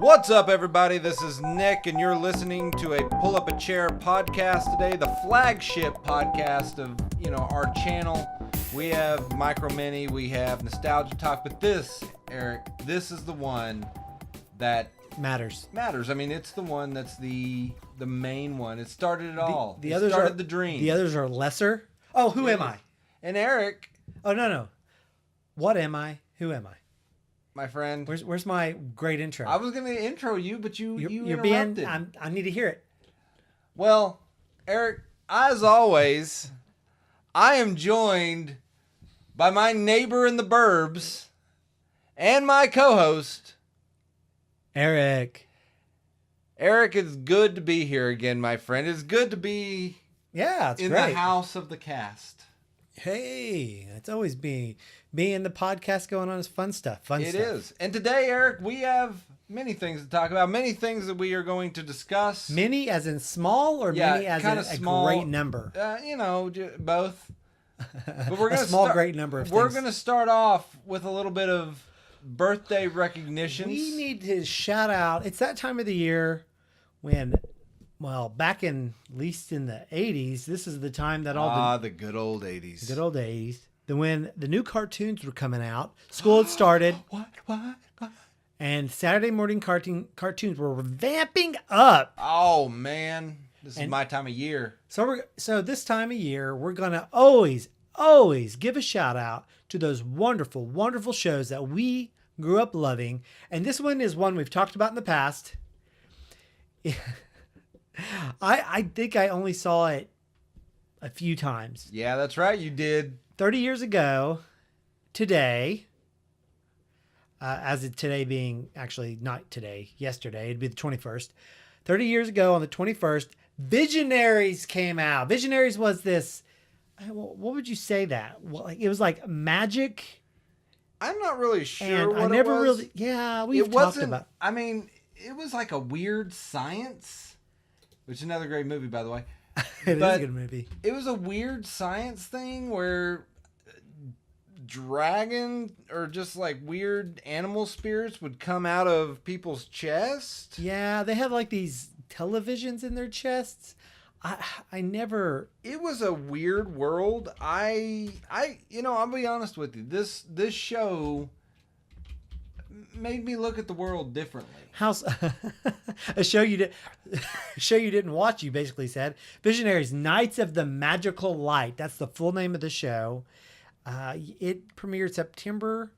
What's up, everybody? This is Nick, and you're listening to a Pull Up a Chair podcast today, the flagship podcast of, our channel. We have Micro Mini, we have Nostalgia Talk, but this, Eric, this is the one that matters. I mean, it's the one that's the main one. It started it all. The it others started are the dream. The others are lesser. Oh, who am I? And Eric. Oh, no. What am I? Who am I? My friend. Where's my great intro? I was going to intro you, but you you're interrupted. I need to hear it. Well, Eric, as always, I am joined by my neighbor in the Burbs and my co-host, Eric. Eric, it's good to be here again, my friend. It's good to be it's in great. the house of the cast. Hey, it's always me and the podcast going on is fun stuff. It is. And today, Eric, we have many things to talk about, many things that we are going to discuss. Many as in small or many as in small, a great number? Both. But we're gonna great number of things. We're going to start off with a little bit of birthday recognitions. We need to shout out. It's that time of the year when, back at least in the 80s, this is the time that the good old 80s. Good old 80s. When the new cartoons were coming out, school had started. What? And Saturday morning cartoons were vamping up. Oh, man. This is my time of year. So this time of year, we're going to always give a shout out to those wonderful, wonderful shows that we grew up loving. And this one is one we've talked about in the past. I think I only saw it a few times. Yeah, that's right. You did. 30 years ago today, as of today being actually not today, yesterday, it'd be the 21st. 30 years ago on the 21st, Visionaries came out. Visionaries was this, what would you say that? Well, it was like magic. I'm not really sure and what I never it was. we've talked about. I mean, it was like a weird science, which is another great movie, by the way. It is a good movie. It was a weird science thing where dragon or just like weird animal spirits would come out of people's chests. Yeah, they have like these televisions in their chests. I never. It was a weird world. I'll be honest with you. This show made me look at the world differently. A show you didn't watch, you basically said. Visionaries, Knights of the Magical Light. That's the full name of the show. It premiered September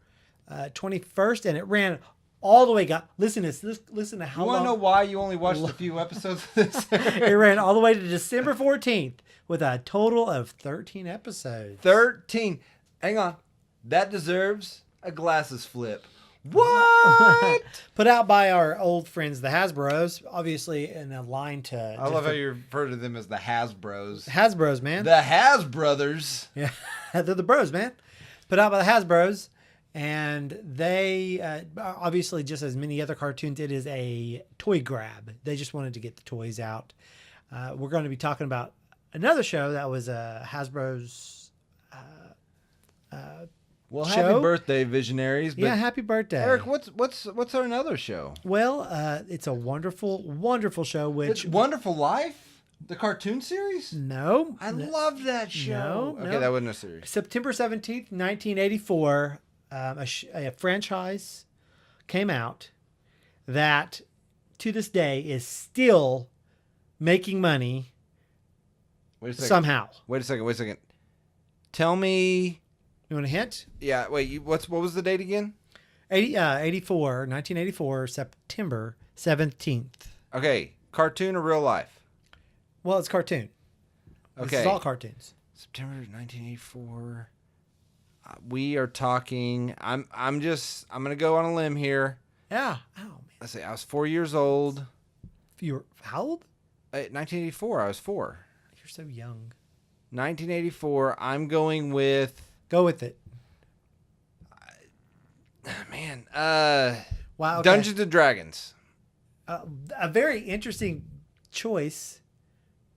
21st, and it ran all the way. Listen to how long. You want to know why you only watched a few episodes of this? It ran all the way to December 14th with a total of 13 episodes. 13. Hang on. That deserves a glasses flip. What? Put out by our old friends, the Hasbros, obviously in a line to. I love how you refer to them as the Hasbros. Hasbros, man. The Hasbrothers. Yeah, they're the bros, man. Put out by the Hasbros, and they obviously, just as many other cartoons, it is a toy grab. They just wanted to get the toys out. We're going to be talking about another show that was Hasbro's. Well, show. Happy birthday, Visionaries! But happy birthday, Eric. What's our another show? Well, it's a wonderful, wonderful show. Which Wonderful Life, the cartoon series? No, I love that show. No, okay, that wasn't a series. September 17th, 1984, a franchise came out that to this day is still making money. Wait a second. Somehow. Wait a second. Tell me. You want a hint? Yeah. Wait. What was the date again? 1984, September 17th. Okay. Cartoon or real life? Well, it's cartoon. Okay. This is all cartoons. September 1984. We are talking. I'm gonna go on a limb here. Yeah. Oh man. Let's see. I was 4 years old. How old? 1984. I was 4. You're so young. 1984. I'm going with. Go with it. Man. Wow. Okay. Dungeons and Dragons. A very interesting choice.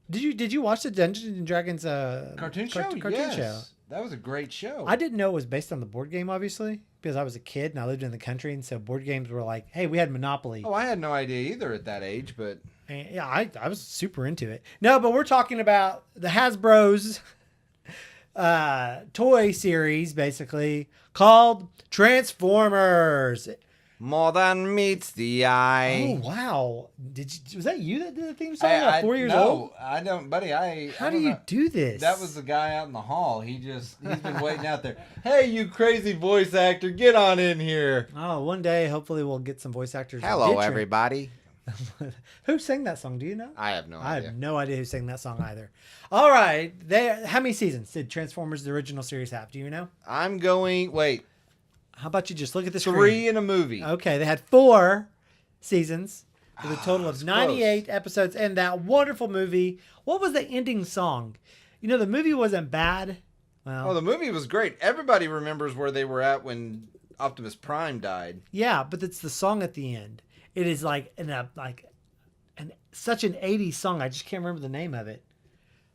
Did you watch the Dungeons and Dragons cartoon show? Cartoon Yes. show. That was a great show. I didn't know it was based on the board game, obviously, because I was a kid and I lived in the country, and so board games were like, hey, we had Monopoly. Oh, I had no idea either at that age, but And yeah, I was super into it. No, but we're talking about the Hasbro's toy series, basically, called Transformers. more than meets the eye. Oh, wow. Was that you that did the theme song at 4 years old? No, I don't, buddy. How do you do this? That was the guy out in the hall. He's been waiting out there. Hey, you crazy voice actor, get on in here. Oh, one day, hopefully, we'll get some voice actors. Hello, everybody. Who sang that song? Do you know? I have no idea. I have no idea who sang that song either. All right. How many seasons did Transformers, the original series, have? Do you know? I'm going, wait. How about you just look at the screen? 3 in a movie. Okay, they had 4 seasons with a total of That's 98 episodes and that wonderful movie. What was the ending song? You know, the movie wasn't bad. Well, Oh, the movie was great. Everybody remembers where they were at when Optimus Prime died. yeah, but it's the song at the end. It is like such an 80s song. I just can't remember the name of it.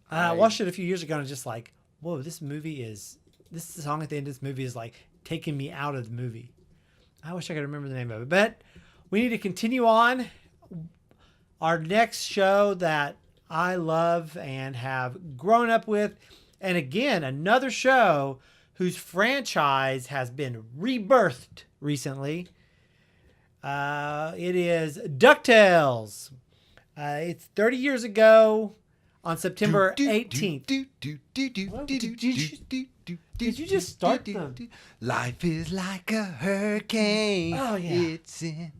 I watched it a few years ago and I was just like, whoa, this song at the end of this movie is like taking me out of the movie. I wish I could remember the name of it. But we need to continue on. Our next show that I love and have grown up with, and again, another show whose franchise has been rebirthed recently. It is DuckTales. It's 30 years ago on September 18th. Did you just start the... Life is like a hurricane. Oh, yeah. It's in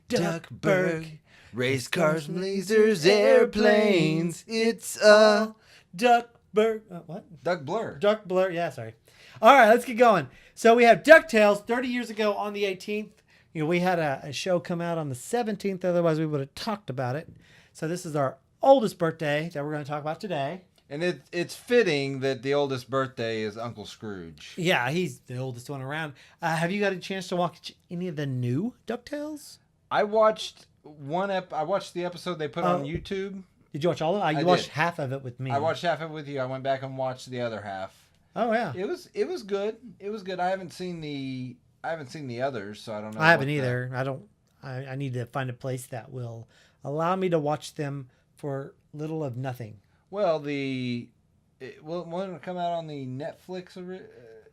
Duckburg. Race cars, lasers, airplanes. It's a Duckburg. What? Duck Blur. Duck Blur. Yeah, sorry. All right, let's get going. So we have DuckTales 30 years ago on the 18th. You know, we had a show come out on the 17th. Otherwise, we would have talked about it. So this is our oldest birthday that we're going to talk about today. And it's fitting that the oldest birthday is Uncle Scrooge. Yeah, he's the oldest one around. Have you got a chance to watch any of the new DuckTales? I watched I watched the episode they put on YouTube. Did you watch all of it? You watched half of it with me. I watched half of it with you. I went back and watched the other half. Oh yeah. It was good. It was good. I haven't seen the others, so I don't know. I haven't either. I need to find a place that will allow me to watch them for little of nothing. Well, will it come out on the Netflix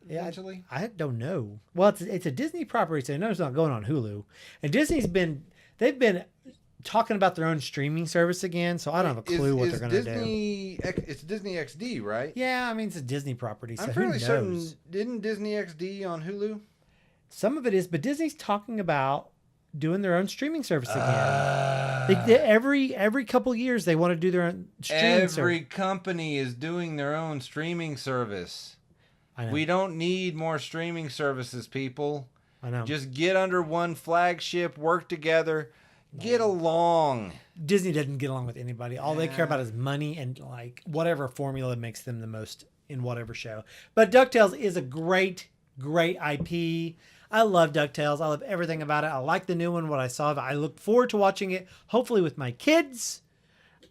eventually? I don't know. Well, it's a Disney property, so I know it's not going on Hulu. And they've been talking about their own streaming service again, so I don't have a clue what they're going to do. It's Disney XD, right? Yeah, I mean, it's a Disney property, so I'm who fairly knows? certain. Didn't Disney XD on Hulu? Some of it is, but Disney's talking about doing their own streaming service again. Every couple years they want to do their own streaming service. Every company is doing their own streaming service. I know. We don't need more streaming services, people. I know. Just get under one flagship, work together, get along. Disney doesn't get along with anybody. All they care about is money and like whatever formula makes them the most in whatever show. But DuckTales is a great IP. I love DuckTales. I love everything about it. I like the new one, what I saw of it. I look forward to watching it, hopefully with my kids.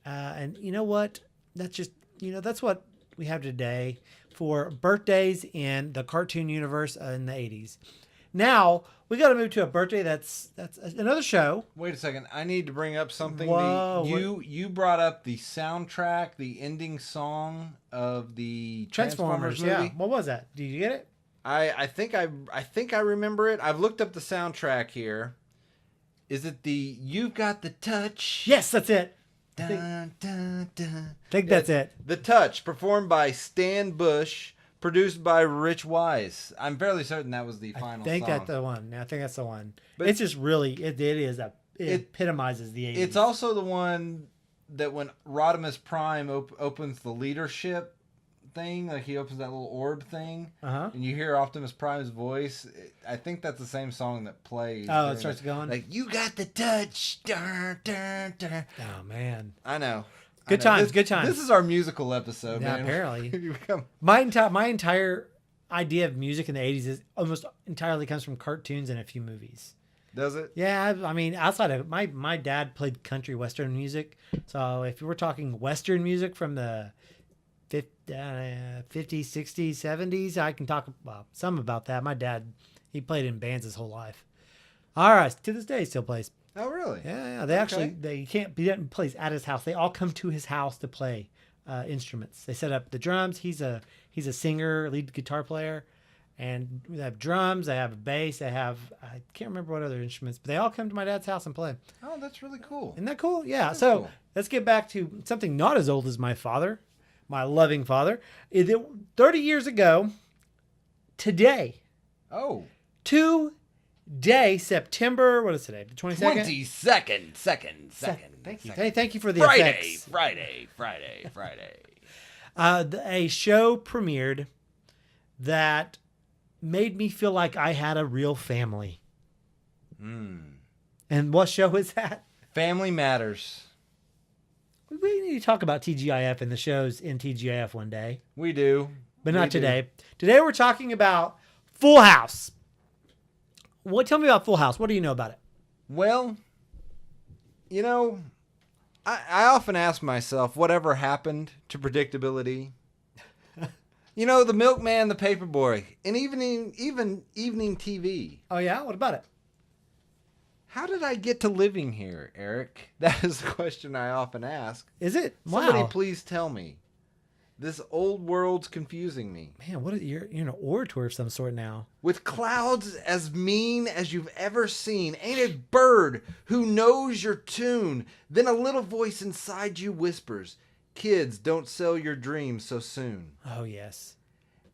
And you know what? That's what we have today for birthdays in the cartoon universe in the 80s. Now, we got to move to a birthday that's another show. Wait a second. I need to bring up something. Whoa, You brought up the soundtrack, the ending song of the Transformers movie. Yeah. What was that? Did you get it? I think I remember it. I've looked up the soundtrack here. Is it the "You've Got the Touch"? Yes, that's it. Dun, dun, dun. I think that's it. The Touch, performed by Stan Bush, produced by Rich Wise. I'm fairly certain that was the final song. I think that's the one. I think that's the one. But it's just really, it epitomizes the 80s. It's also the one that when Rodimus Prime opens the leadership thing, like he opens that little orb thing, and you hear Optimus Prime's voice. I think that's the same song that plays. Oh, it starts going like "You Got the Touch." Dun, dun, dun. Oh man, I know. Good times. This is our musical episode. Yeah, man. apparently. My entire idea of music in the 80s is almost entirely comes from cartoons and a few movies. Does it? Yeah, I mean, outside of my dad played country western music, so if we're talking western music from the 50s, 60s, 70s. I can talk about some about that. My dad, he played in bands his whole life. All right, to this day, he still plays. Oh, really? Yeah. They actually, he doesn't play at his house. They all come to his house to play instruments. They set up the drums. He's a singer, lead guitar player. And they have drums, they have a bass, I can't remember what other instruments, but they all come to my dad's house and play. Oh, that's really cool. Isn't that cool? Yeah. That's So cool. Let's get back to something not as old as my father, my loving father. 30 years ago, today. Oh. Today, September, what is today? The 22nd? 22nd. Thank you. Hey, thank you for the Friday, effects. Friday. A show premiered that made me feel like I had a real family. And what show is that? Family Matters. We need to talk about TGIF and the shows in TGIF one day. We do. But not today. Today we're talking about Full House. Tell me about Full House. What do you know about it? Well, I often ask myself, whatever happened to predictability? The milkman, the paperboy, and even evening TV. Oh, yeah? What about it? How did I get to living here, Eric? That is the question I often ask. Is it? Somebody Wow. please tell me. This old world's confusing me. Man, you're an orator of some sort now. With clouds as mean as you've ever seen, ain't a bird who knows your tune. Then a little voice inside you whispers, kids, don't sell your dreams so soon. Oh, yes.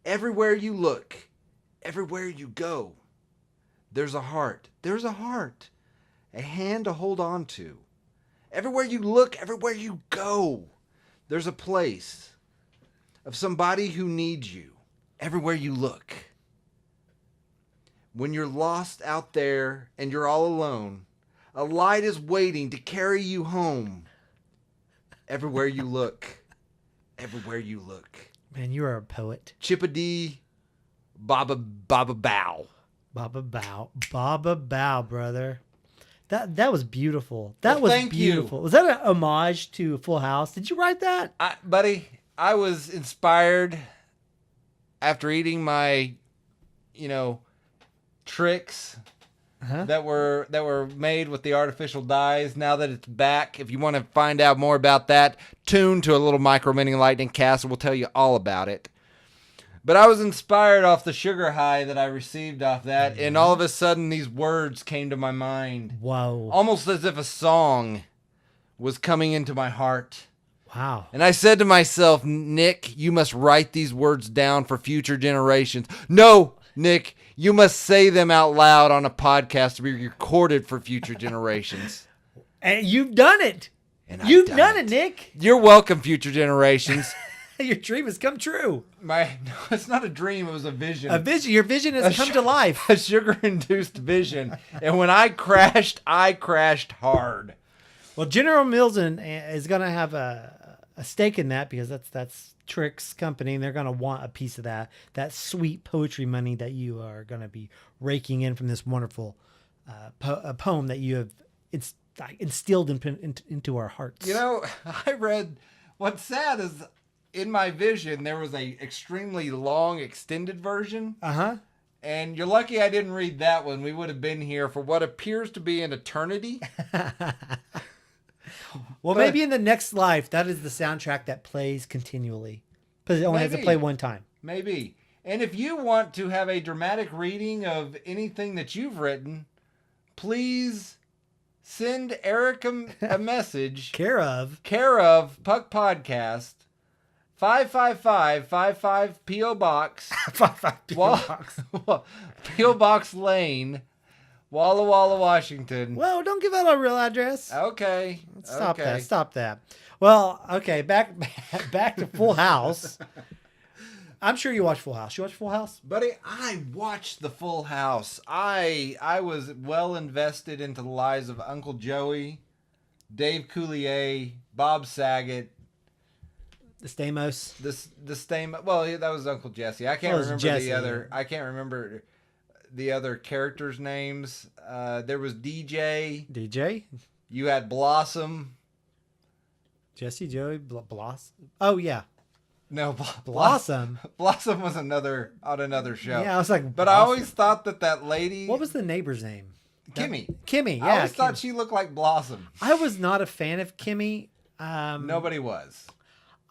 Everywhere you look, everywhere you go, there's a heart. There's a heart. A hand to hold on to. Everywhere you look, everywhere you go, there's a place of somebody who needs you. Everywhere you look. When you're lost out there and you're all alone, a light is waiting to carry you home. Everywhere you look. Everywhere you look. Man, you are a poet. Chippity, Baba Bow. Baba Bow, brother. That was beautiful. That was thank beautiful. you. Was that an homage to Full House? Did you write that? Buddy, I was inspired after eating my, tricks that were made with the artificial dyes. Now that it's back, if you want to find out more about that, tune to a little Micro Mini Lightning cast. We'll tell you all about it. But I was inspired off the sugar high that I received off that, and all of a sudden these words came to my mind. Whoa. Almost as if a song was coming into my heart. Wow. And I said to myself, Nick, you must write these words down for future generations. No, Nick, you must say them out loud on a podcast to be recorded for future generations. And you've done it. And You've done it, Nick. You're welcome, future generations. Your dream has come true. No, it's not a dream. It was a vision. A vision. Your vision has come to life. A sugar-induced vision. And when I crashed hard. Well, General Mills is going to have a stake in that because that's Trick's company, and they're going to want a piece of that sweet poetry money that you are going to be raking in from this wonderful poem that you have instilled into our hearts. I read, what's sad is in my vision, there was a extremely long extended version. Uh-huh. And you're lucky I didn't read that one. We would have been here for what appears to be an eternity. Well, maybe in the next life, that is the soundtrack that plays continually. Because it only has to play one time. Maybe. And if you want to have a dramatic reading of anything that you've written, please send Eric a message. Care of PUC Podcast, 55555 P.O. Box. 55 P.O. Box. P.O. Box Lane, Walla Walla, Washington. Well, don't give out our real address. Okay. Stop that. Well, okay, back to Full House. I'm sure you watch Full House. You watch Full House? Buddy, I watched the Full House. I was well invested into the lives of Uncle Joey, Dave Coulier, Bob Saget. The Stamos. The Stamos. Well, that was Uncle Jesse. I can't remember Jesse. I can't remember the other characters' names. There was DJ. DJ? You had Blossom. Jesse, Joey, Bloss. Oh, yeah. No, Blossom. Blossom was on another show. Yeah, I was like, but I always thought that lady. What was the neighbor's name? Kimmy. Kimmy. Yeah, I always thought Kimmy. she looked like Blossom. I was not a fan of Kimmy. Nobody was.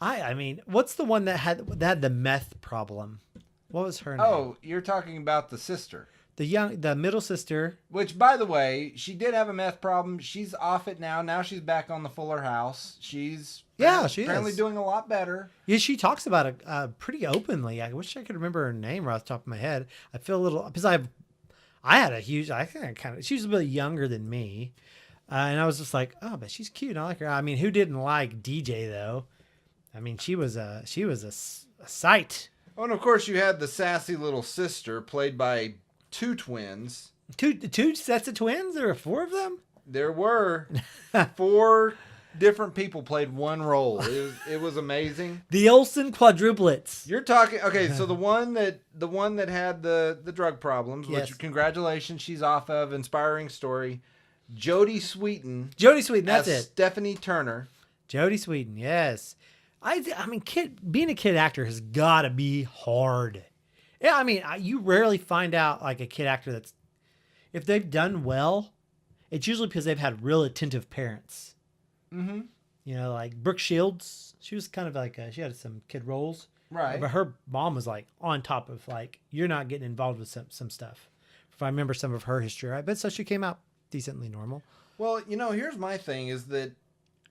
I mean, what's the one that had the meth problem? What was her name? Oh, you're talking about the sister. The middle sister. Which, by the way, she did have a meth problem. She's off it now. Now she's back on the Fuller House. She's she apparently is doing a lot better. Yeah, she talks about it pretty openly. I wish I could remember her name right off the top of my head. I feel a little because I had a huge. I think she was a bit younger than me, and I was just like, oh, but she's cute. I like her. I mean, who didn't like DJ though? I mean, she was a sight. Oh, and of course you had the sassy little sister played by two twins. Two sets of twins? There were four of them? There were 4 different people played one role. It was amazing. The Olsen quadruplets. You're talking okay, so the one that had the drug problems, which Yes. congratulations, she's off of, inspiring story. Jodie Sweetin. Jodie Sweetin, that's as it. Stephanie Turner. Jodie Sweetin, yes. I mean, being a kid actor has got to be hard. Yeah, I mean, you rarely find out like a kid actor that's, if they've done well, it's usually because they've had real attentive parents. Mm-hmm. You know, like Brooke Shields, she was kind of like, she had some kid roles. Right. But her mom was like on top of like, you're not getting involved with some stuff. If I remember some of her history, I bet so she came out decently normal. Well, here's my thing is that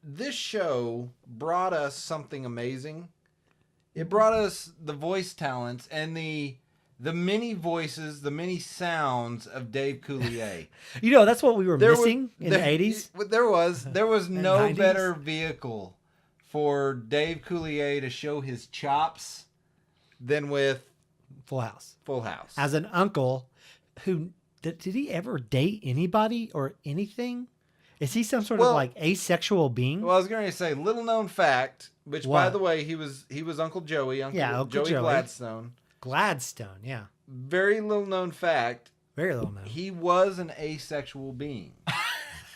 this show brought us something amazing. It brought us the voice talents and the many voices, the many sounds of Dave Coulier. That's what we were missing in the 80s. There was no 90s? better vehicle for Dave Coulier to show his chops than with Full House. Full House. As an uncle who, did he ever date anybody or anything? Is he some sort of like asexual being? Well, I was going to say little known fact, which by What? the way, he was Uncle Joey, Uncle Joey Joey. Gladstone. Gladstone, yeah. Very little known fact, Very little known. he was an asexual being.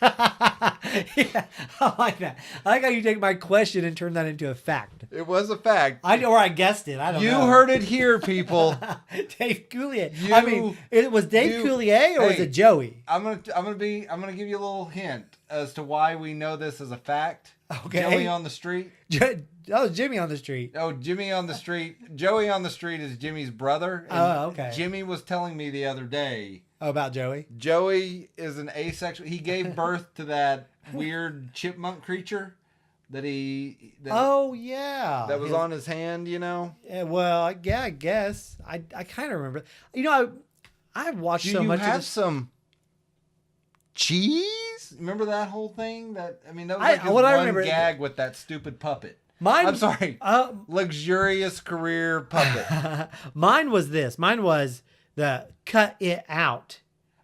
Yeah, I like that. I like how you take my question and turn that into a fact. It was a fact. I guessed it. I don't know. You heard it here, people. Dave Coulier. I mean, it was Dave Coulier or was hey, it Joey? I'm gonna give you a little hint as to why we know this as a fact. Okay. Joey on the street. Oh, Jimmy on the street. Oh, Jimmy on the street. Joey on the street is Jimmy's brother. And Oh, okay. Jimmy was telling me the other day. Oh, about Joey? Joey is an asexual. He gave birth to that weird chipmunk creature that Oh, yeah. that was on his hand, Yeah, well, yeah, I guess. I kind of remember. I watched so much Do you have of this. some cheese? Remember that whole thing? That was like his what I one remember- gag with that stupid puppet. I'm sorry. Luxurious career puppet. Mine was this. Mine was the cut it out.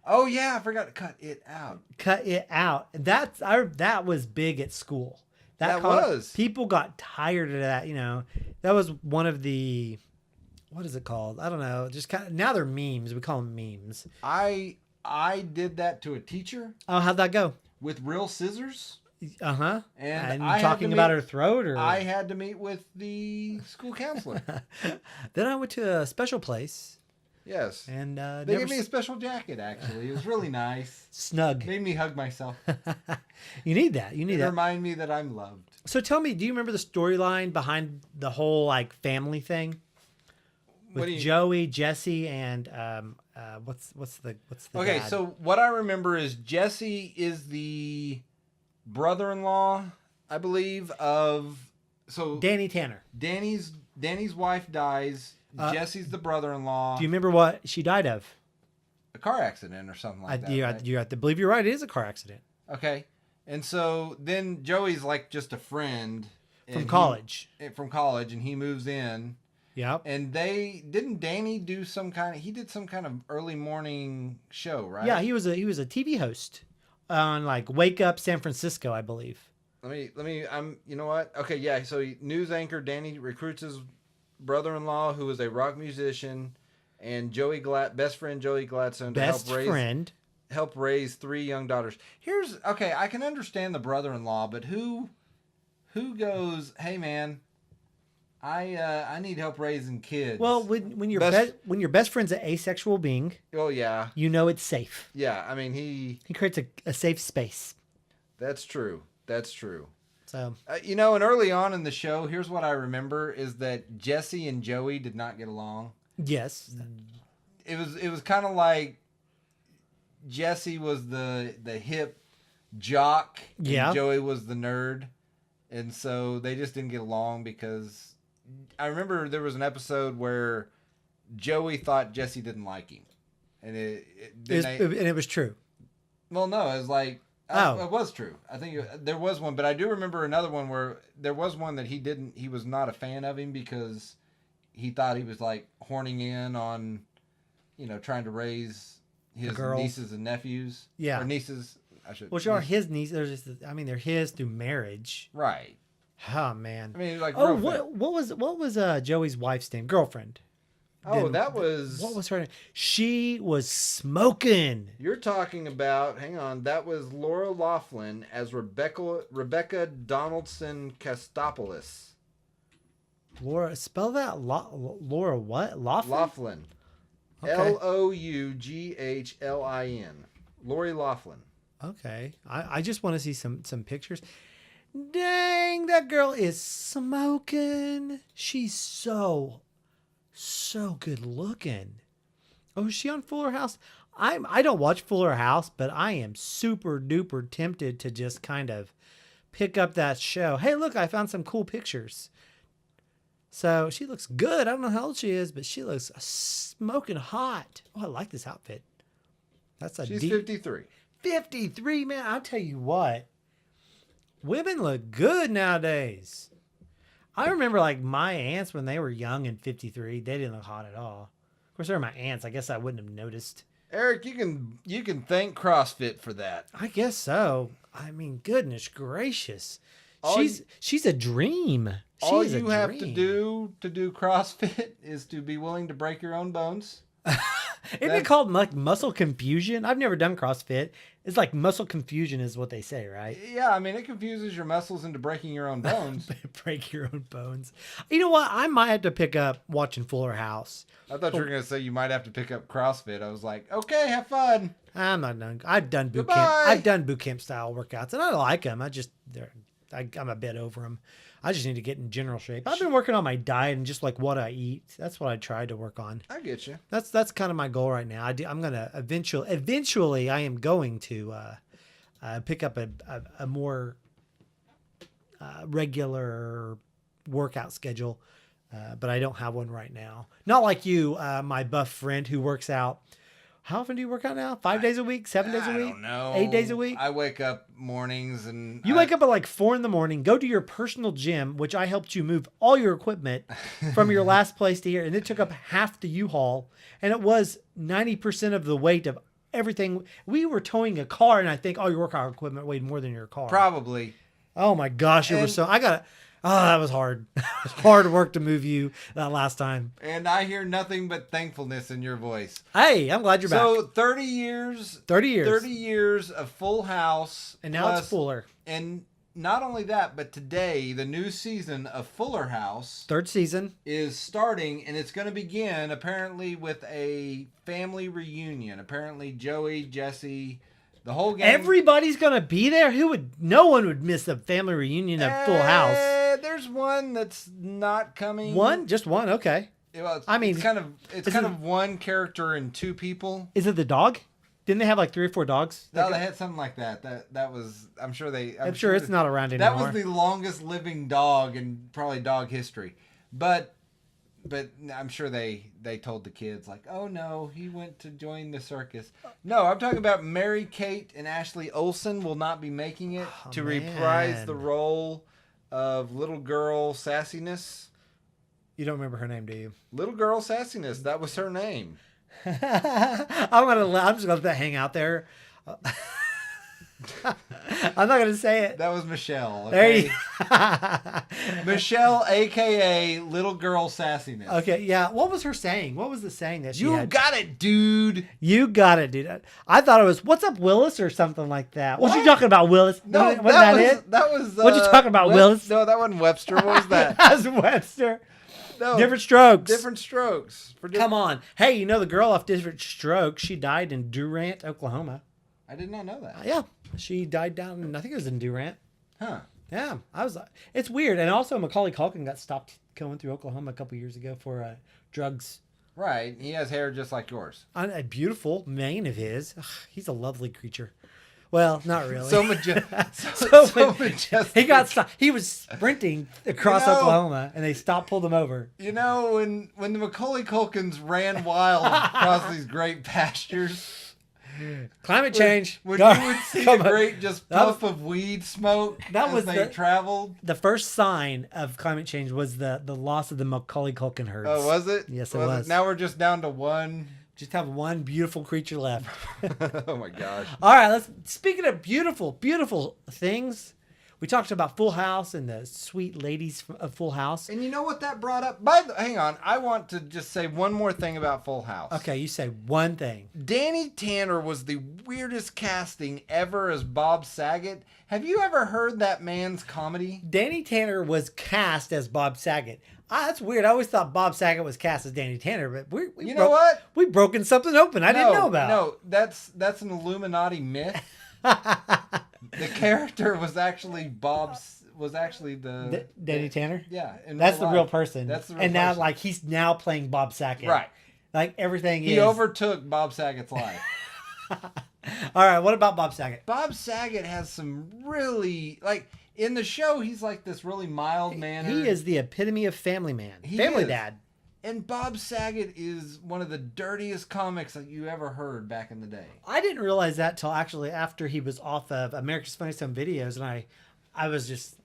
Oh yeah, I forgot to cut it out. Cut it out. That was big at school. That was. People got tired of that. That was one of the, what is it called? I don't know. Just kind of, now they're memes. We call them memes. I did that to a teacher. Oh, how'd that go? With real scissors. Uh-huh. And you talking about her throat, or I had to meet with the school counselor. Then I went to a special place. Yes. And they gave me a special jacket, actually. It was really nice. Snug. Made me hug myself. You need that. You need that. Remind me that I'm loved. So tell me, do you remember the storyline behind the whole like family thing? With Joey, Jesse, and what's the Okay, dad? so what I remember is Jesse is the brother-in-law, I believe, of Danny Tanner. Danny's wife dies. Jesse's the brother-in-law. Do you remember what she died of? A car accident or something like that. You have to believe you're right. It is a car accident. Okay. And so then Joey's like just a friend. From college. And he moves in. Yep. And didn't Danny do some kind of early morning show, right? Yeah, he was a TV host on like Wake Up San Francisco, I believe. Let me you know what? Okay, yeah, so news anchor Danny recruits his brother-in-law who is a rock musician and best friend Joey Gladstone to help raise 3 young daughters. I can understand the brother-in-law, but who goes, "Hey man, I need help raising kids. Well, when your Best- when your best friend's an asexual being, oh yeah, you know it's safe. yeah. I mean, he. He creates a safe space. That's true. That's true. So And early on in the show, here's what I remember is that Jesse and Joey did not get along. yes, It was kind of like Jesse was the hip jock, and Yeah. Joey was the nerd, and so they just didn't get along because I remember there was an episode where Joey thought Jesse didn't like him, and it was true. well, no, it was like. Oh. It was true. I think there was one, but I do remember another one where there was one that he was not a fan of him because he thought he was like horning in on, trying to raise his girls. nieces and nephews. Yeah. Or nieces, I should. Which are his nieces. They're his through marriage. Right. Oh man. I mean, like. Oh, girlfriend. what was Joey's wife's name? Girlfriend. Oh, that was. What was her name? She was smoking. You're talking about. Hang on. That was Laura Laughlin as Rebecca Donaldson Castopoulos. Laura, spell that. Laura what? Laughlin? Laughlin. Okay. Loughlin. Lori Laughlin. Okay. I just want to see some pictures. Dang, that girl is smoking. She's so good looking. Oh, is she on Fuller House? I don't watch Fuller House, but I am super duper tempted to just kind of pick up that show. Hey, look, I found some cool pictures. So she looks good. I don't know how old she is, but she looks smoking hot. Oh, I like this outfit. She's 53. 53, man. I'll tell you what. Women look good nowadays. I remember like my aunts when they were young and 53, they didn't look hot at all. Of course, they're my aunts. I guess I wouldn't have noticed. Eric, you can thank CrossFit for that. I guess so. I mean, goodness gracious. All She's a dream. All She's a you have to dream. do CrossFit is to be willing to break your own bones. Isn't it called like muscle confusion? I've never done CrossFit. It's like muscle confusion is what they say, right? Yeah, I mean, it confuses your muscles into breaking your own bones. Break your own bones. You know what? I might have to pick up watching Fuller House. I thought you were going to say you might have to pick up CrossFit. I was like, okay, have fun. I'm not done. I've done boot Goodbye. camp. I've done boot camp style workouts, and I like them. I'm a bit over them. I just need to get in general shape. I've been working on my diet and just like what I eat. That's what I try to work on. I get you. That's kind of my goal right now. I'm gonna eventually I am going to pick up a more regular workout schedule, but I don't have one right now. Not like you, my buff friend who works out. How often do you work out now? 5 days a week? 7 days a week? I don't know. 8 days a week? I wake up mornings and... You wake up at like 4 a.m, go to your personal gym, which I helped you move all your equipment from your last place to here. And it took up half the U-Haul. And it was 90% of the weight of everything. We were towing a car, and I think all your workout equipment weighed more than your car. Probably. Oh my gosh, that was hard. It was hard work to move you that last time. And I hear nothing but thankfulness in your voice. Hey, I'm glad you're back. So 30 years. 30 years. 30 years of Full House. And now it's Fuller. And not only that, but today, the new season of Fuller House. 3rd season. Is starting, and it's going to begin, apparently, with a family reunion. Apparently, Joey, Jesse, the whole gang. Everybody's going to be there? No one would miss a family reunion of Full House. There's one that's not coming. One? Just one? Okay. Well, I mean, it's kind of one character and two people. Is it the dog? Didn't they have like 3 or 4 dogs? No, they had something like that. That was. I'm sure it's not around anymore. That was the longest living dog in probably dog history, but I'm sure they told the kids like, oh no, he went to join the circus. No, I'm talking about Mary Kate and Ashley Olsen will not be making it to reprise the role of little girl Sassiness. You don't remember her name, do you? Little girl Sassiness. That was her name. I'm just gonna let that hang out there. I'm not gonna say it. That was Michelle. There Okay? you. Michelle, aka Little Girl Sassiness. Okay, yeah. What was her saying? What was the saying that she You had? got it, dude. You got it, dude. I thought it was "What's up, Willis" or something like that. What you What? talking about, Willis? No, Wasn't that it? That was. What you talking about, Willis? No, that wasn't Webster. What was that? That's Webster. No, Different Strokes. Different Strokes. Come on. Hey, you know the girl off Different Strokes? She died in Durant, Oklahoma. I did not know that. Yeah, she died down in, I think it was in Durant. Huh. Yeah, it's weird. And also Macaulay Culkin got stopped going through Oklahoma a couple years ago for drugs. Right. He has hair just like yours. A beautiful mane of his. Ugh, he's a lovely creature. Well, not really. So majestic. He got stopped. He was sprinting across Oklahoma, and they pulled him over. You know, when the Macaulay Culkins ran wild across these great pastures, Climate change. When you would see a great just puff of weed smoke as they traveled. The first sign of climate change was the loss of the Macaulay Culkin herds. Oh, was it? Yes, it was. Now we're just down to one. Just have one beautiful creature left. Oh my gosh. All right, speaking of beautiful, beautiful things, we talked about Full House and the sweet ladies of Full House. And you know what that brought up? Hang on. I want to just say one more thing about Full House. Okay, you say one thing. Danny Tanner was the weirdest casting ever as Bob Saget. Have you ever heard that man's comedy? Danny Tanner was cast as Bob Saget. That's weird. I always thought Bob Saget was cast as Danny Tanner, but know what? We've broken something open I didn't know about. No, that's an Illuminati myth. The character was actually Danny Tanner. Yeah, that's the real person. That's the real person. Now, like he's now playing Bob Saget. Right. Like everything he overtook Bob Saget's life. All right, what about Bob Saget? Bob Saget has some really in the show. He's like this really mild mannered. He is the epitome of family man, family dad. And Bob Saget is one of the dirtiest comics that you ever heard back in the day. I didn't realize that till actually after he was off of America's Funniest Home Videos, and I was just,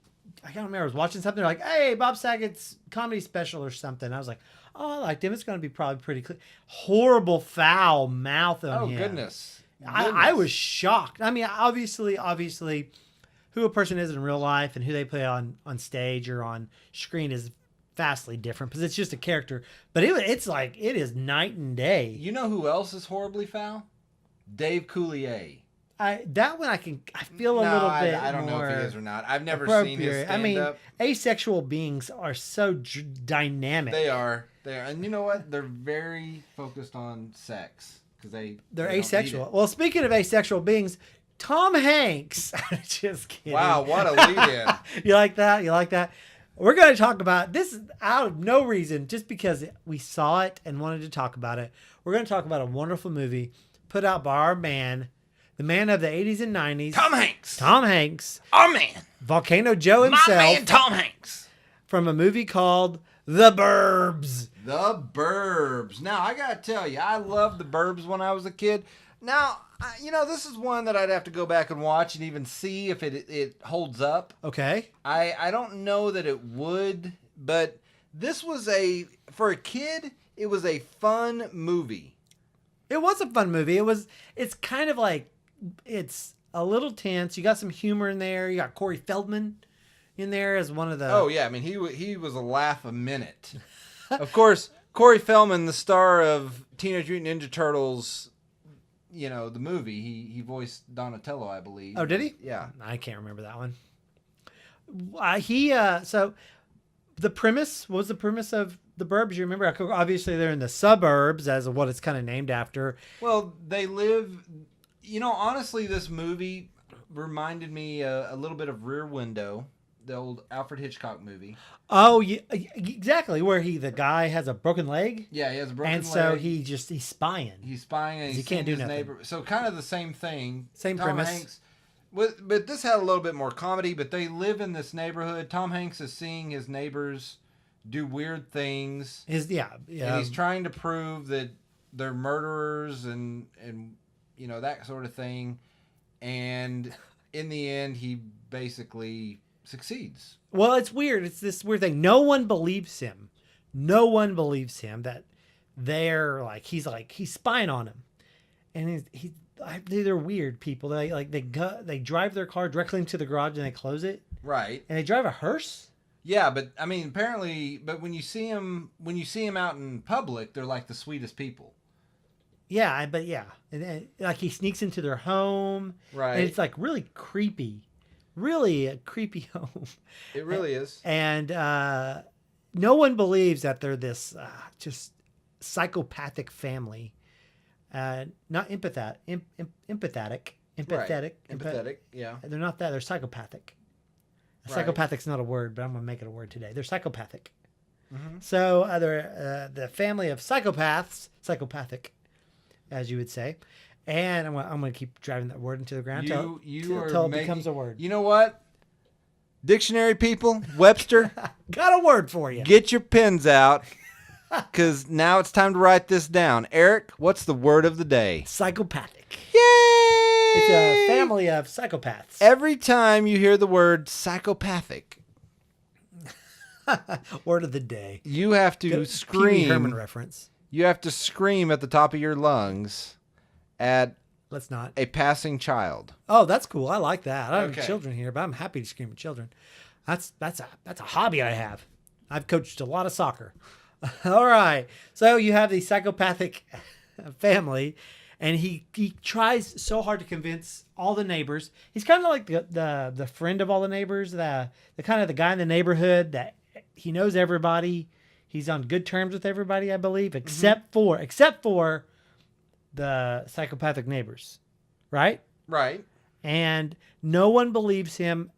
I can't remember, I was watching something like, hey, Bob Saget's comedy special or something. I was like, oh, I liked him. It's going to be probably pretty clear. Horrible foul mouth on him. Oh, goodness. I was shocked. I mean, obviously, who a person is in real life and who they play on stage or on screen is vastly different because it's just a character. But it's like, it is night and day. You know who else is horribly foul? Dave Coulier. That one I feel a little bit I don't know if he is or not. I've never seen his stand-up. I mean, asexual beings are so dynamic. They are. And you know what? They're very focused on sex because they're asexual. Well, speaking of asexual beings, Tom Hanks. Just kidding. Wow, what a lead-in. You like that? You like that? We're going to talk about this out of no reason, just because we saw it and wanted to talk about it. We're going to talk about a wonderful movie put out by our man, the man of the 80s and 90s. Tom Hanks. Tom Hanks. Our man. Volcano Joe himself. My man, Tom Hanks. From a movie called The Burbs. The Burbs. Now, I got to tell you, I loved The Burbs when I was a kid. Now, this is one that I'd have to go back and watch and even see if it holds up. Okay. I don't know that it would, but this was for a kid, it was a fun movie. It was a fun movie. It's kind of like, it's a little tense. You got some humor in there. You got Corey Feldman in there as one of the... Oh, yeah. I mean, he was a laugh a minute. Of course, Corey Feldman, the star of Teenage Mutant Ninja Turtles... the movie, he voiced Donatello, I believe. Oh, did he? Yeah. I can't remember that one. So the premise, what was the premise of The Burbs? You remember, obviously they're in the suburbs as what it's kind of named after. Well, they live, honestly, this movie reminded me a little bit of Rear Window, the old Alfred Hitchcock movie. Oh, yeah, exactly. Where the guy has a broken leg. Yeah, he has a broken leg. And so he's spying. He's spying and he can't do nothing. So kind of the same thing. Same Tom premise. Hanks, but this had a little bit more comedy, but they live in this neighborhood. Tom Hanks is seeing his neighbors do weird things. And he's trying to prove that they're murderers and that sort of thing. And in the end, he basically succeeds. Well, it's weird. It's this weird thing. No one believes him. No one believes him that he's spying on him. and they're weird people. They drive their car directly into the garage and they close it. Right. And they drive a hearse. Yeah, but I mean, apparently, but when you see them out in public, they're like the sweetest people. Yeah, and like he sneaks into their home. Right. And it's like really creepy, really a creepy home. It really is. And no one believes that they're this just psychopathic family. Not empathetic. Right. Empathetic. Yeah. They're not that. They're psychopathic. Right. Psychopathic's not a word, but I'm gonna make it a word today. They're psychopathic. Mm-hmm. So they're the family of psychopaths, psychopathic, as you would say. And I'm gonna keep driving that word into the ground until it becomes a word. You know what? Dictionary people, Webster, Got a word for you. get your pens out, because now it's time to write this down. Eric, what's the word of the day? Psychopathic. Yay! It's a family of psychopaths. Every time you hear the word psychopathic, Word of the day. you have to Pee Wee scream. Herman reference. You have to scream at the top of your lungs at Let's not. a passing child. Oh, that's cool. I like that. I don't Okay. have children here, but I'm happy to scream at children. That's a hobby I have. I've coached a lot of soccer. All right. So you have the psychopathic family, and he tries so hard to convince all the neighbors. He's kind of like the friend of all the neighbors, the kind of the guy in the neighborhood that he knows everybody. He's on good terms with everybody, I believe, except for the psychopathic neighbors, right? Right. And no one believes him.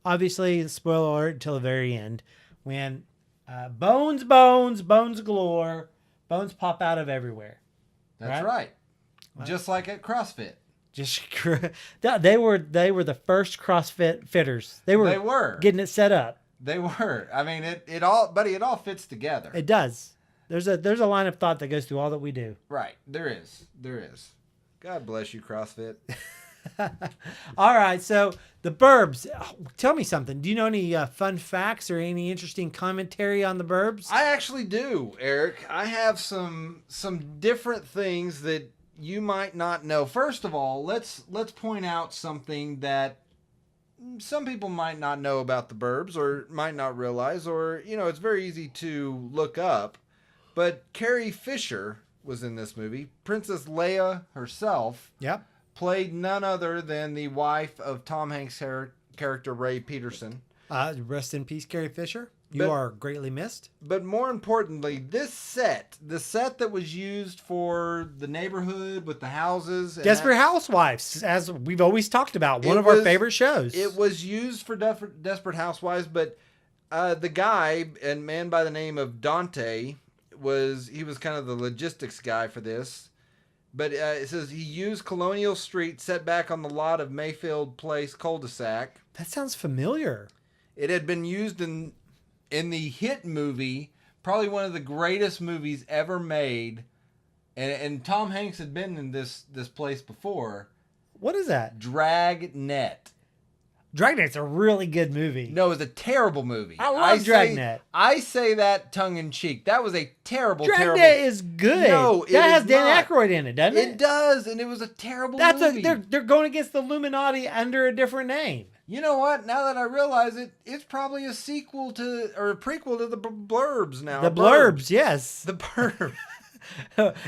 Obviously, spoiler alert until the very end, when bones galore, bones pop out of everywhere. That's right. Just like at CrossFit. Just they were the first CrossFit fitters. They were getting it set up. They were. I mean, it all fits together. It does. There's a line of thought that goes through all that we do. Right. There is. God bless you, CrossFit. All right, so the Burbs. Tell me something. Do you know any fun facts or any interesting commentary on the Burbs? I actually do, Eric. I have some different things that you might not know. First of all, let's point out something that some people might not know about the Burbs or might not realize, or it's very easy to look up. But Carrie Fisher was in this movie. Princess Leia herself. Yep. Played none other than the wife of Tom Hanks' character, Ray Peterson. Rest in peace, Carrie Fisher. You are greatly missed. But more importantly, the set that was used for the neighborhood with the houses. Desperate Housewives, as we've always talked about, one of our favorite shows. It was used for Desperate Housewives, but the guy, a man by the name of Dante, was kind of the logistics guy for this. But it says he used Colonial Street set back on the lot of Mayfield Place cul-de-sac. That sounds familiar. It had been used in the hit movie, probably one of the greatest movies ever made. And Tom Hanks had been in this place before. What is that? Dragnet. Dragnet's a really good movie. No, it was a terrible movie. I love Dragnet. I say that tongue in cheek. That was a terrible. Dragnet is good. No, it that has is Dan not. Aykroyd in it, doesn't it? It does, and it was a terrible movie. They're going against the Illuminati under a different name. You know what? Now that I realize it, it's probably a sequel to or a prequel to the Blurbs now. The Blurbs, yes. The Burbs.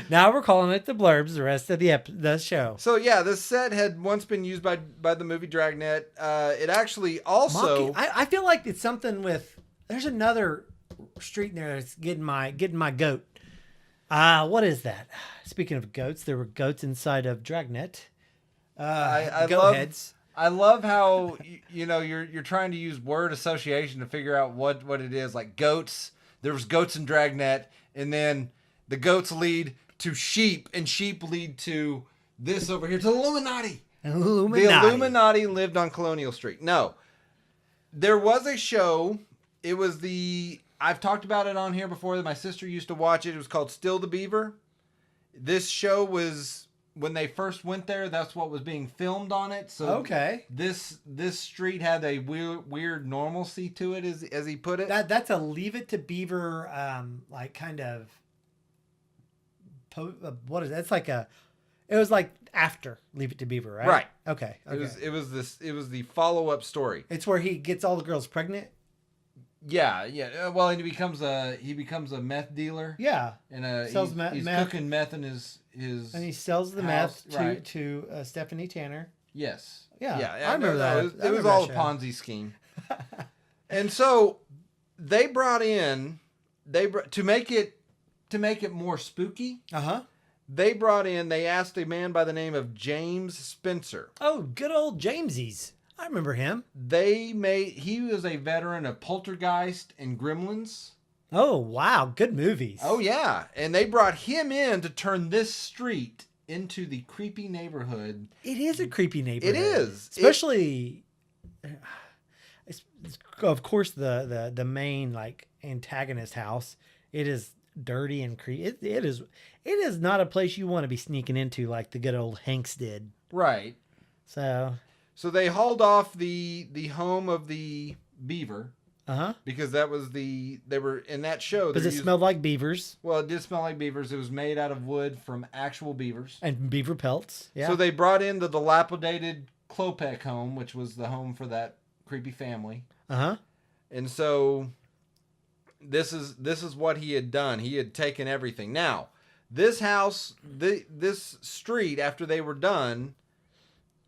Now we're calling it the Blurbs the rest of the show. So yeah, this set had once been used by the movie Dragnet. It actually also I feel like it's something with. There's another street in there that's getting my goat. What is that? Speaking of goats, there were goats inside of Dragnet. I love how you're trying to use word association to figure out what it is. Like goats, there was goats in Dragnet, and then the goats lead to sheep, and sheep lead to this over here, to Illuminati. The Illuminati lived on Colonial Street. No, there was a show. It was I've talked about it on here before. That my sister used to watch it. It was called Still the Beaver. This show was, when they first went there, that's what was being filmed on it. So okay, this street had a weird normalcy to it, as he put it. That's a Leave It to Beaver, like kind of. What is that? It's like It was like after Leave It to Beaver, right? Right. Okay. It was the follow-up story. It's where he gets all the girls pregnant. Yeah. Well, and he becomes a meth dealer. Yeah. And he's meth. cooking meth in his and he sells the house, meth right. to Stephanie Tanner. Yes. Yeah. I remember that. It was all a Ponzi scheme. And so they brought in to make it more spooky. They asked a man by the name of James Spencer. Oh, good old Jamesies. I remember him. He was a veteran of Poltergeist and Gremlins. Oh, wow. Good movies. Oh, yeah. And they brought him in to turn this street into the creepy neighborhood. It is a creepy neighborhood. It is. Especially, of course, the main like antagonist house. It is dirty and creepy. It is not a place you want to be sneaking into like the good old Hanks did. Right. So they hauled off the home of the beaver. Because they were in that show. Because it smelled like beavers. Well, it did smell like beavers. It was made out of wood from actual beavers. And beaver pelts. Yeah. So they brought in the dilapidated Klopek home, which was the home for that creepy family. And so this is what he had done. He had taken everything. Now, this house, this street, after they were done,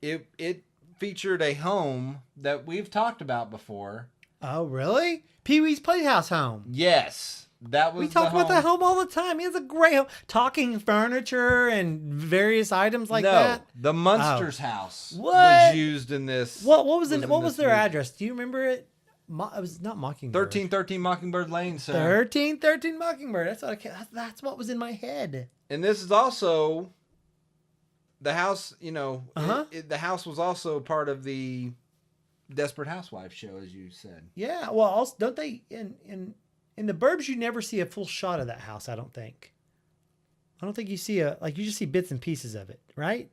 it featured a home that we've talked about before. Oh, really? Pee-wee's Playhouse home. Yes. That was We talk about that home all the time. He has a great home. Talking furniture and various items like that. No, the Munsters house was used in this. What was their address? Do you remember it? It was not Mockingbird. 1313 Mockingbird Lane, sir. 1313 Mockingbird. That's what was in my head. And this is also the house, the house was also part of the Desperate Housewives show, as you said. Yeah, well, also, don't they in the Burbs? You never see a full shot of that house. I don't think you see you just see bits and pieces of it, right?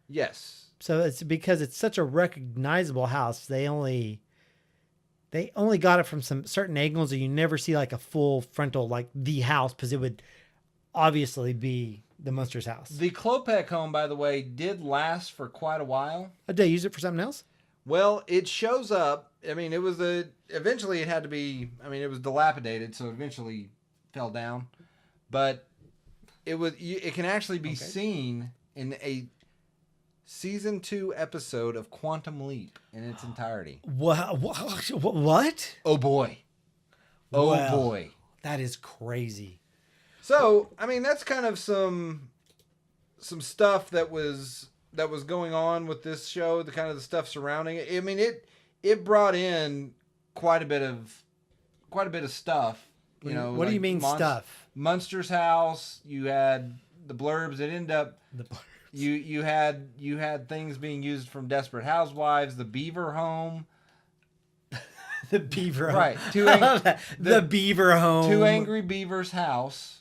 Yes. So it's because it's such a recognizable house. They only got it from some certain angles, and you never see like a full frontal like the house because it would obviously be the Munsters house. The Klopek home, by the way, did last for quite a while. Did they use it for something else? Well, it shows up. I mean, eventually it had to be, it was dilapidated, so it eventually fell down. But it can actually be seen in a season 2 episode of Quantum Leap in its entirety. What? Oh boy. Boy. That is crazy. So, that's kind of some stuff that was going on with this show, the kind of the stuff surrounding it. It brought in quite a bit of stuff. What do you mean stuff? Munsters house. You had the Blurbs. It ended up the Blurbs. You had things being used from Desperate Housewives. The Beaver home. The Beaver home. Right. The Beaver home. Two Angry Beavers house.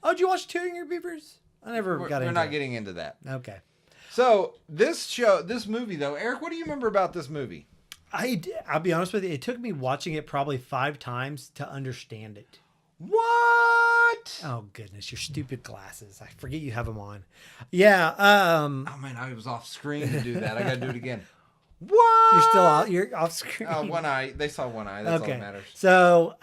Oh, did you watch Two Angry Beavers? I never got into it. We're not getting into that. Okay. So this movie though, Eric, what do you remember about this movie? I'll be honest with you. It took me watching it probably 5 times to understand it. What? Oh goodness, your stupid glasses! I forget you have them on. Yeah. Oh man, I was off screen to do that. I got to do it again. What? You're off screen. Oh, one eye. They saw one eye. That's all that matters. So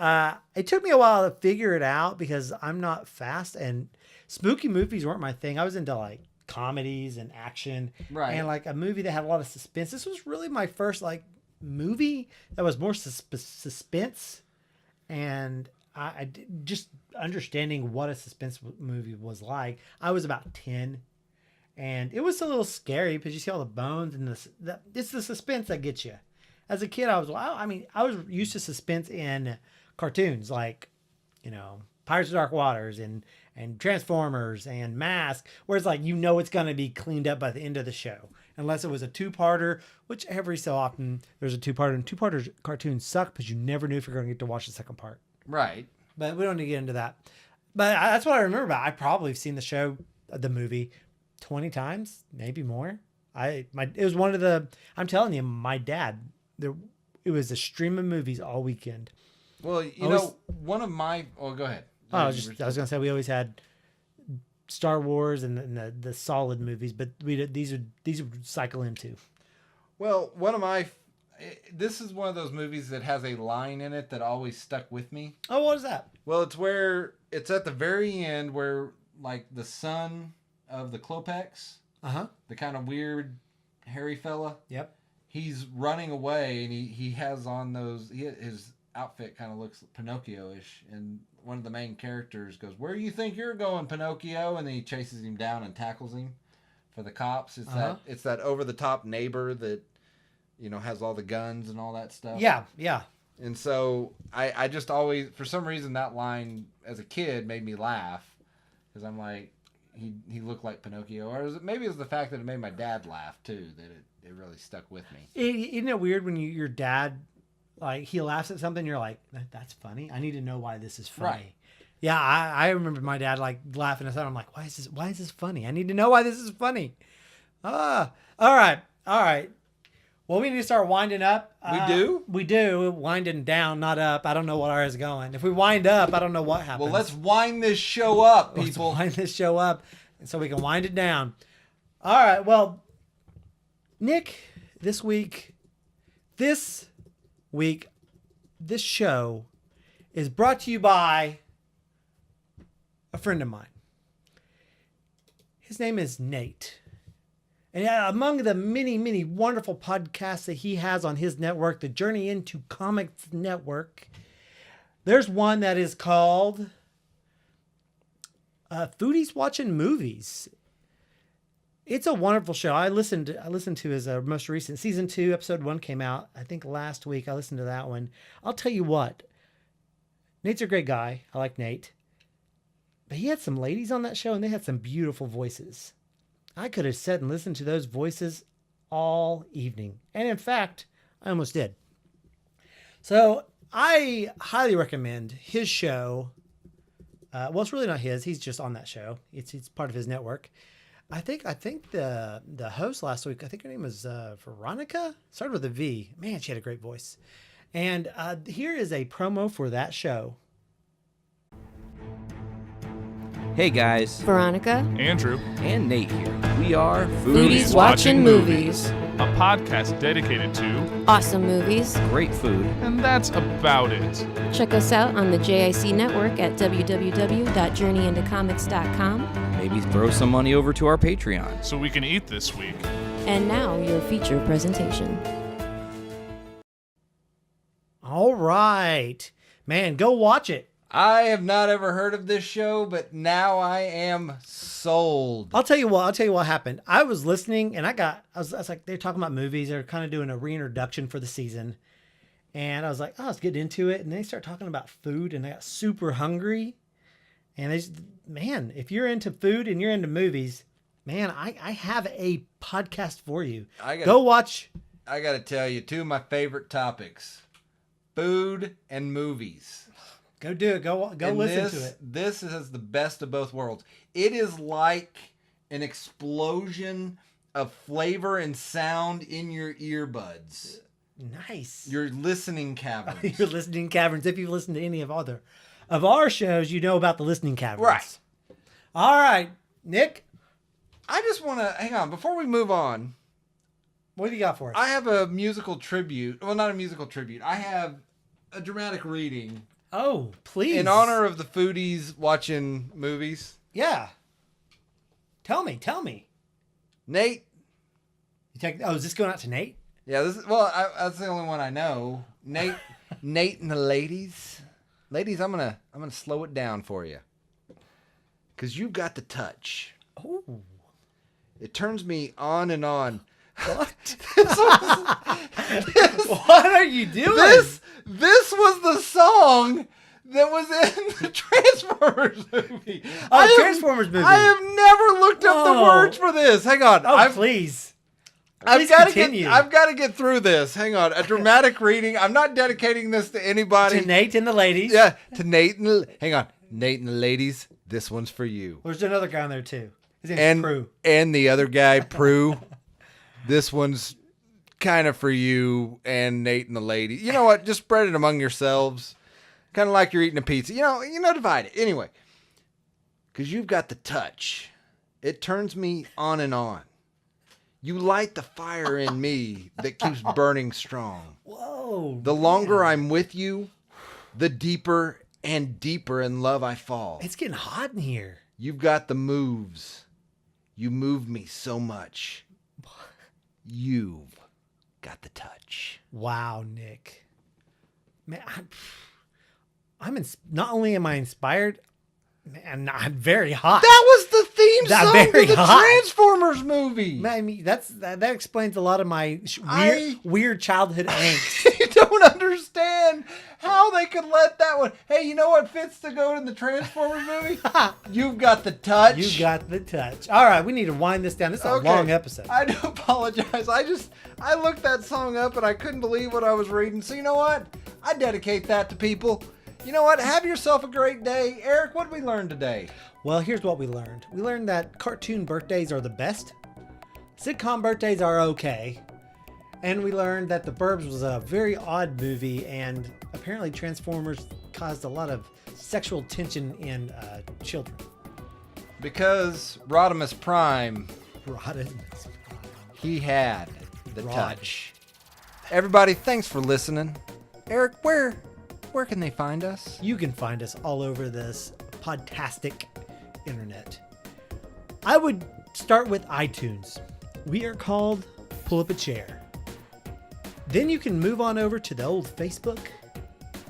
it took me a while to figure it out because I'm not fast and spooky movies weren't my thing. I was into like comedies and action, right? And like a movie that had a lot of suspense. This was really my first like movie that was more suspense, and I just understanding what a suspense movie was like. I was about 10, and it was a little scary because you see all the bones and it's the suspense that gets you. As a kid, I was used to suspense in cartoons like, Pirates of Dark Waters and Transformers and Mask, where it's like it's going to be cleaned up by the end of the show. Unless it was a 2-parter, which every so often there's a 2-parter, and 2-parter cartoons suck because you never knew if you're going to get to watch the second part. Right. But we don't need to get into that. But that's what I remember about it. I probably have seen the movie 20 times, maybe more. It was one of the, I'm telling you, my dad, it was a stream of movies all weekend. Well, one of my, go ahead. I was going to say, we always had Star Wars and the solid movies, but these would cycle into. Well, this is one of those movies that has a line in it that always stuck with me. Oh, what is that? Well, it's at the very end where like the son of the Klopex, the kind of weird hairy fella. Yep. He's running away and he has on his outfit kind of looks Pinocchio-ish, and one of the main characters goes, "Where do you think you're going, Pinocchio?" And then he chases him down and tackles him for the cops. It's that over the top neighbor that has all the guns and all that stuff. Yeah, yeah. And so I just always, for some reason, that line as a kid made me laugh because I'm like, he looked like Pinocchio, or maybe it was the fact that it made my dad laugh too that it really stuck with me. Isn't it weird when your dad, like, he laughs at something, you're like, that's funny. I need to know why this is funny. Right. Yeah, I remember my dad like laughing at something. I'm like, why is this funny? I need to know why this is funny. All right. Well, we need to start winding up. We do. Winding down, not up. I don't know what ours is going. If we wind up, I don't know what happens. Well, let's wind this show up, people. Let's wind this show up so we can wind it down. All right. Well, Nick, this show is brought to you by a friend of mine. His name is Nate. And among the many, many wonderful podcasts that he has on his network, the Journey into Comics Network, there's one that is called Foodies Watching Movies. It's a wonderful show. I listened to his most recent season 2, episode 1 came out, I think last week. I listened to that one. I'll tell you what, Nate's a great guy. I like Nate. But he had some ladies on that show, and they had some beautiful voices. I could have sat and listened to those voices all evening. And in fact, I almost did. So I highly recommend his show. Well, it's really not his. He's just on that show. It's part of his network. I think the host last week, I think her name was Veronica. Started with a V. Man, she had a great voice. And here is a promo for that show. Hey guys, Veronica, Andrew, and Nate here. We are Foodies Watching Movies, a podcast dedicated to awesome movies, great food, and that's about it. Check us out on the JIC network at www.journeyintocomics.com. Maybe throw some money over to our Patreon so we can eat this week. And now your feature presentation. All right, man, go watch it. I have not ever heard of this show, but now I am sold. I'll tell you what happened. I was listening and I was like, they're talking about movies. They're kind of doing a reintroduction for the season. And I was like, let's get into it. And they start talking about food and I got super hungry. And if you're into food and you're into movies, man, I have a podcast for you. Go watch. I got to tell you, two of my favorite topics, food and movies. Go do it. Go listen to it. This is the best of both worlds. It is like an explosion of flavor and sound in your earbuds. Nice. Your listening caverns. Your listening caverns. If you've listened to any of our shows, you know about the listening caverns. Right. All right, Nick. I just want to hang on before we move on. What do you got for us? I have a musical tribute. Well, not a musical tribute. I have a dramatic reading. Oh, please. In honor of the foodies watching movies. Yeah. Tell me. Nate. Is this going out to Nate? Yeah, that's the only one I know. Nate and the ladies. Ladies, I'm gonna slow it down for you. 'Cause you've got the touch. Oh. It turns me on and on. What? What are you doing? This was the song that was in the Transformers movie. Transformers movie. I have never looked up the words for this. Hang on. Please. I've got to get through this. Hang on. A dramatic reading. I'm not dedicating this to anybody. To Nate and the ladies. Yeah, to Nate and hang on. Nate and the ladies. This one's for you. There's another guy on there too. His name's Prue. And the other guy, Prue. This one's kind of for you and Nate and the lady. You know what? Just spread it among yourselves. Kind of like you're eating a pizza. You know, divide it. Anyway, Because you've got the touch. It turns me on and on. You light the fire in me that keeps burning strong. Whoa. The longer I'm with you, the deeper and deeper in love I fall. It's getting hot in here. You've got the moves. You move me so much. You've got the touch. Wow, Nick. Man, not only am I inspired, man, I'm very hot. That was the theme That song very to the hot. Transformers movie. Man, I mean, that explains a lot of my I- weird childhood angst. You don't understand how they could let that one. Hey, you know what fits to go in the Transformers movie? You've got the touch. You got the touch. All right, we need to wind this down. This is a long episode. I do apologize. I looked that song up and I couldn't believe what I was reading. So you know what? I dedicate that to people. You know what? Have yourself a great day. Eric, what did we learn today? Well, here's what we learned. We learned that cartoon birthdays are the best. Sitcom birthdays are okay. And we learned that The Burbs was a very odd movie, and apparently Transformers caused a lot of sexual tension in children. Because Rodimus Prime, Rodimus. he had the Rod. touch. Everybody, thanks for listening. Eric, where can they find us? You can find us all over this podtastic internet. I would start with iTunes. We are called Pull Up a Chair. Then you can move on over to the old Facebook,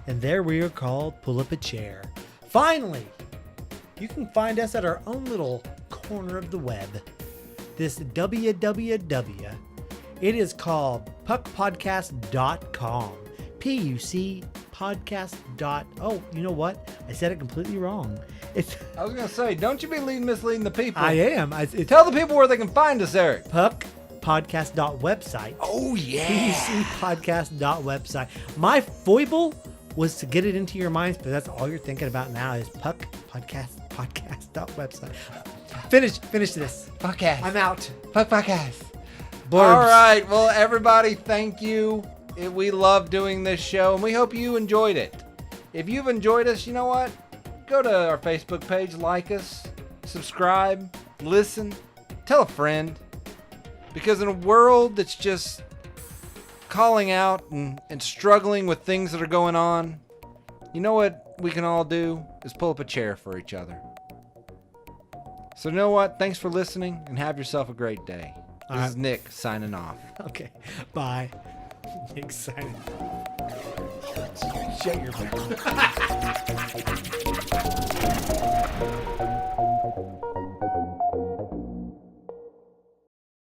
and there we are called Pull Up a Chair. Finally, you can find us at our own little corner of the web. This www. It is called puckpodcast.com. PUC podcast. Oh, you know what? I said it completely wrong. I was going to say, don't you be misleading the people. I am. Tell the people where they can find us, Eric. puckpodcast.website. Oh, yeah. PUCpodcast.website. My foible was to get it into your minds, but that's all you're thinking about now is puckpodcast.website. Finish this. Podcast. I'm out. Podcast. Blurbs. All right. Well, everybody, thank you. We love doing this show, and we hope you enjoyed it. If you've enjoyed us, you know what? Go to our Facebook page, like us, subscribe, listen, tell a friend. Because in a world that's just calling out and struggling with things that are going on, you know what we can all do is pull up a chair for each other. So you know what? Thanks for listening, and have yourself a great day. This is Nick signing off. Okay. Bye. Nick signing. Shut your mouth.